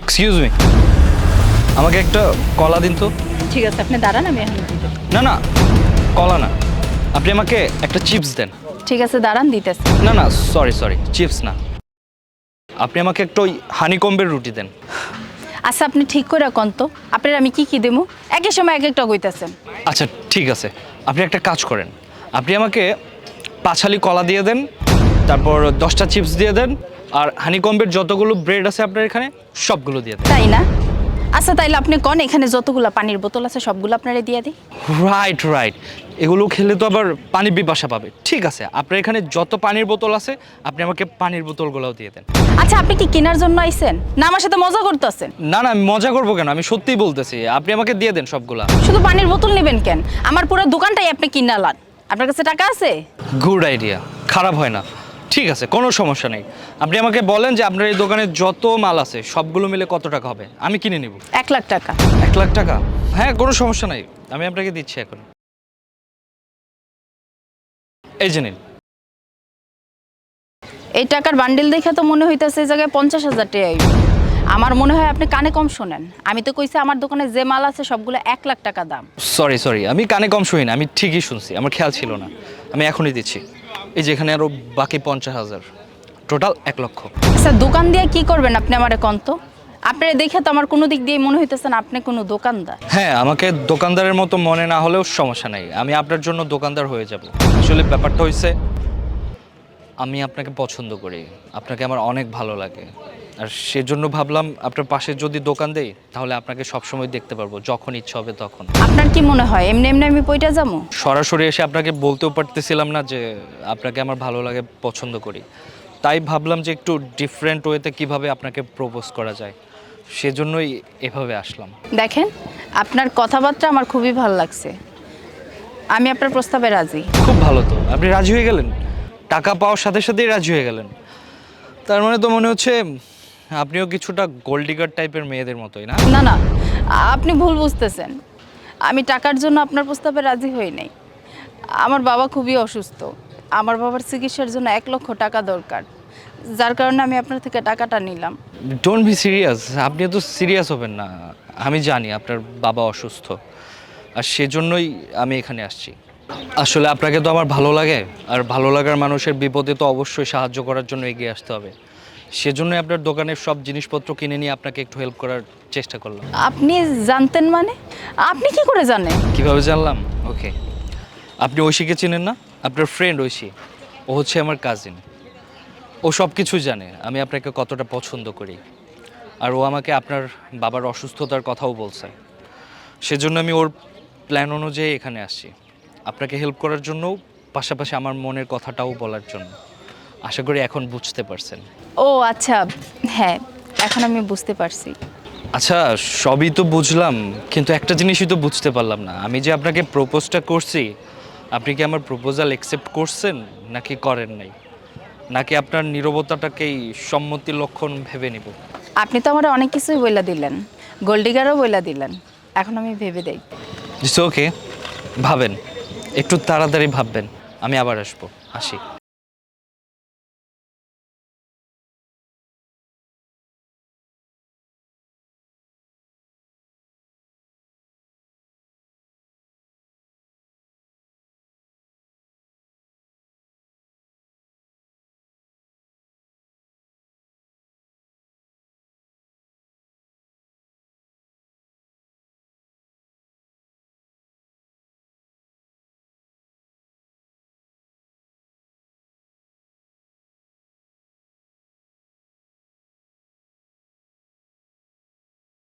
Excuse me, আমাকে একটা কলা দিন তো। ঠিক আছে, আপনি দাঁড়ান, আমি এখন দিতে। না না, কলা না, আপনি আমাকে একটা চিপস দেন। ঠিক আছে, দাঁড়ান, দিতেছি। না না, সরি সরি, চিপস না, আপনি আমাকে একটা ওই হানিকম্বের রুটি দেন। আচ্ছা, আপনি ঠিক করে কোন তো আপনার আমি কি দেবো? একই সময় এক একটা কইতাছেন। আচ্ছা ঠিক আছে, আপনি একটা কাজ করেন, আপনি আমাকে 5 হালি কলা দিয়ে দেন, তারপর 10টা চিপস দিয়ে দেন, আর হানিকম্বের যতগুলো ব্রেড আছে আপনার এখানে সবগুলো দিয়ে দেন। তাই না? আচ্ছা, তাইলে আপনি কোন এখানে যতগুলো পানির বোতল আছে সবগুলো আপনারে দিয়ে দিই। রাইট রাইট, এগুলো খেলে তো আবার পানি পিপাসা পাবে। ঠিক আছে, আপনার এখানে যত পানির বোতল আছে আপনি আমাকে পানির বোতলগুলোও দিয়ে দেন। আচ্ছা, আপনি কি কেনার জন্য আইছেন না আমার সাথে মজা করতেছেন? না না, আমি মজা করবো কেন, আমি সত্যিই বলতেছি, আপনি আমাকে দিয়ে দেন সবগুলা। শুধু পানির বোতল নেবেন কেন? আমার পুরো দোকানটাই আপনি কিনালান। আপনার কাছে টাকা আছে? গুড আইডিয়া, খারাপ হয় না। ঠিক আছে, কোনো সমস্যা নেই, আপনি আমাকে বলেন যে আপনার এই দোকানে যত মাল আছে সবগুলো মিলে কত টাকা হবে, আমি কিনে নিব। 1,00,000 টাকা। 1 লাখ টাকা? হ্যাঁ, কোনো সমস্যা নাই, আমি আপনাকে দিচ্ছি এখন। এই যে নিন। এই টাকার বান্ডিল দেখে তো মনে হইতেছে এই জায়গায় 50,000 টাকা আইব। আমার মনে হয় আপনি কানে কম শোনেন। আমি তো কইছি আমার দোকানে যে মাল আছে সবগুলো 1,00,000 টাকা দাম। সরি সরি, আমি কানে কম শুনি না, আমি ঠিকই শুনছি, আমার খেয়াল ছিল না। আমি এখনই দিচ্ছি, এই যে এখানে আরও বাকি 50,000, টোটাল 1 লক্ষ। আচ্ছা, দোকান দিয়ে কি করবেন আপনি আমারে কোন তো? আপনারে দেখে তো আমার কোনো দিক দিয়ে মনে হইতেছে না আপনি কোনো দোকানদার। হ্যাঁ, আমাকে দোকানদারের মতো মনে না হলেও সমস্যা নেই, আমি আপনার জন্য দোকানদার হয়ে যাব। আসলে ব্যাপারটা হয়েছে, আমি আপনাকে পছন্দ করি, আপনাকে আমার অনেক ভালো লাগে, আর সেজন্য ভাবলাম আপনার পাশে যদি দোকান দেই তাহলে আপনাকে সবসময় দেখতে পারবো, যখন ইচ্ছা হবে তখন। আপনার কি মনে হয় এমনি এমনি আমি পয়টা যাবো? সরাসরি এসে আপনাকে বলতেও পারতেছিলাম না যে আপনাকে আমার ভালো লাগে, পছন্দ করি, তাই ভাবলাম যে একটু ডিফারেন্ট ওয়েতে কিভাবে আপনাকে প্রপোজ করা যায়, সেজন্যই এভাবে আসলাম। দেখেন, আপনার কথাবার্তা আমার খুবই ভালো লাগছে। আমি আপনার প্রস্তাবে রাজি। খুব ভালো, তো আপনি রাজি হয়ে গেলেন, টাকা পাওয়ার সাথে সাথেই রাজি হয়ে গেলেন, তার মানে তো মনে হচ্ছে আপনিও কিছুটা গোল্ড ডিগার টাইপের মেয়েদের মতোই না? না না, আপনি ভুল বুঝতেছেন। আমি টাকার জন্য আপনার প্রস্তাবে রাজি হই নাই। আমার বাবা খুবই অসুস্থ। আমার বাবার চিকিৎসার জন্য 1,00,000 টাকা দরকার, যার কারণে আমি আপনার থেকে টাকাটা নিলাম। ডোন্ট বি সিরিয়াস, আপনি তো সিরিয়াস হবেন না, আমি জানি আপনার বাবা অসুস্থ, আর সেজন্যই আমি এখানে আসছি। আসলে আপনাকে তো আমার ভালো লাগে, আর ভালো লাগার মানুষের বিপদে তো অবশ্যই সাহায্য করার জন্য এগিয়ে আসতে হবে, সেজন্যই আপনার দোকানের সব জিনিসপত্র কিনে নিয়ে আপনাকে একটু হেল্প করার চেষ্টা করলাম। আপনি জানতেন মানে? আপনি কি করে জানেন? কিভাবে জানলাম? ওকে, আপনি ঐশীকে চিনেন না? আপনার ফ্রেন্ড ঐশী, ও হচ্ছে আমার কাজিন, ও সব কিছুই জানে আমি আপনাকে কতটা পছন্দ করি, আর ও আমাকে আপনার বাবার অসুস্থতার কথাও বলছে, সেজন্য আমি ওর প্ল্যান অনুযায়ী এখানে আসছি, আপনাকে হেল্প করার জন্য, পাশাপাশি আমার মনের কথাটাও বলার জন্য। আশা করি এখন বুঝতে পারছেন। ও আচ্ছা, হ্যাঁ, এখন আমি বুঝতে পারছি। আচ্ছা, সবই তো বুঝলাম, কিন্তু একটা জিনিসই তো বুঝতে পারলাম না, আমি যে আপনাকে প্রপোজটা করছি, আপনি কি আমার প্রপোজাল অ্যাকসেপ্ট করছেন নাকি করেন নাই, নাকি আপনার নীরবতাটাকেই সম্মতির লক্ষণ ভেবে নিব? আপনি তো আমার অনেক কিছুই বইলা দিলেন, গোল্ডিগারও বইলা দিলেন, এখন আমি ভেবে দেই। ইটস ওকে, ভাবেন, একটু তাড়াতাড়ি ভাববেন, আমি আবার আসবো, আসি।